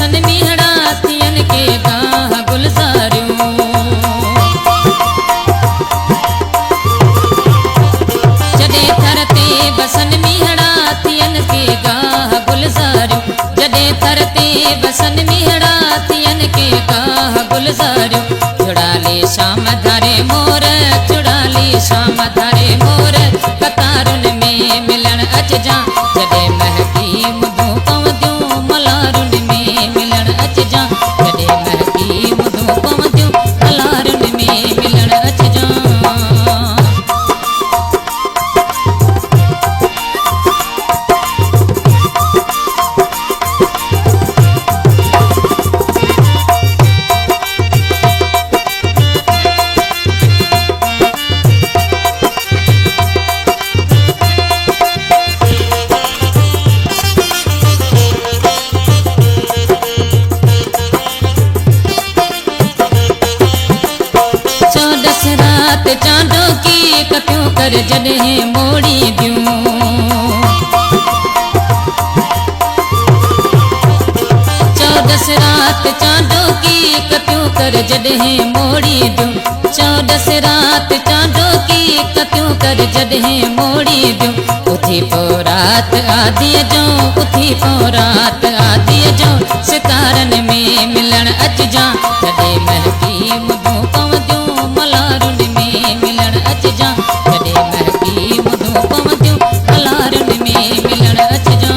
बसन मीहड़ा थियन के गाह गुलज़ारियूं। जॾहिं थर ते बसन मीहड़ा थियन के गाह गुलज़ारियूं। जॾहिं थर ते बसन मीहड़ा थियन के गाह गुलज़ारियूं। चुड़ाले शाम धारे मोर, चुड़ाले शाम धारे मोर, कतारुनि में मिलण अचजां। जॾहिं महकी मुदूं पवंदियूं मलारुनि में मिलण अचजां। जॾहिं महकी मुदूं पवंदियूं मलारुनि में मिलण अचजां। चांदों की कतियूं कर जॾहिं मोड़ी दियूं। चौदस रात चांदों की कतियूं कर जॾहिं मोड़ी दियूं। चौदस रात चांदों की कतियूं कर जॾहिं मोड़ी दियूं। उथी पोइ रात आदीअ जो, उथी पोइ रात आदीअ जो, सितारनि में मिलण अचजां। जॾहिं महकी मुदूं पवंदियूं मलारुनि में मिलण अचजां। जॾहिं महकी मुदूं पवंदियूं मलारुनि में मिलण अचजां।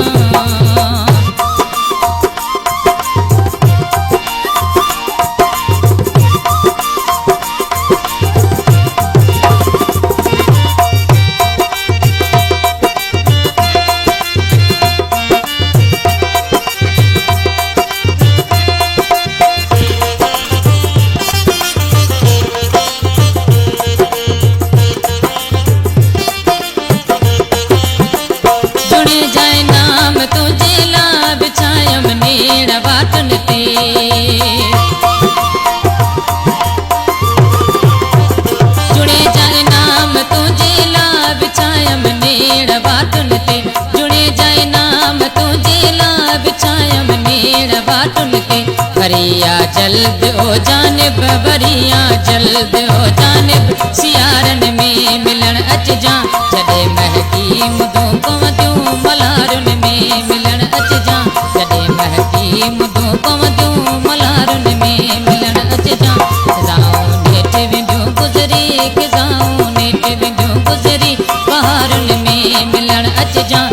जुड़े जाए नाम तुझे ला बिछायम नेड़ वाटन ते। जुड़े जाए नाम तुझे ला बिछायम नेड़ वाटन ते। जुड़े जाए नाम तुझे ला बिछायम नेड़ वाटन ते। वरिया जल्द ओ जानिब, वरिया जल्द ओ जानिब, सियारनि में मिलण अचजां। जॾहिं महकी मुदूं पवंदियूं मलारुनि में मिलण अचजां। जॾहिं महकी मुदूं पवंदियूं मलारुनि में मिलण अचजां। ख़िज़ाऊं नेठि विंदियूं गुज़री, ख़िज़ाऊं नेठि विंदियूं गुज़री, बहारुनि में मिलण अचजां।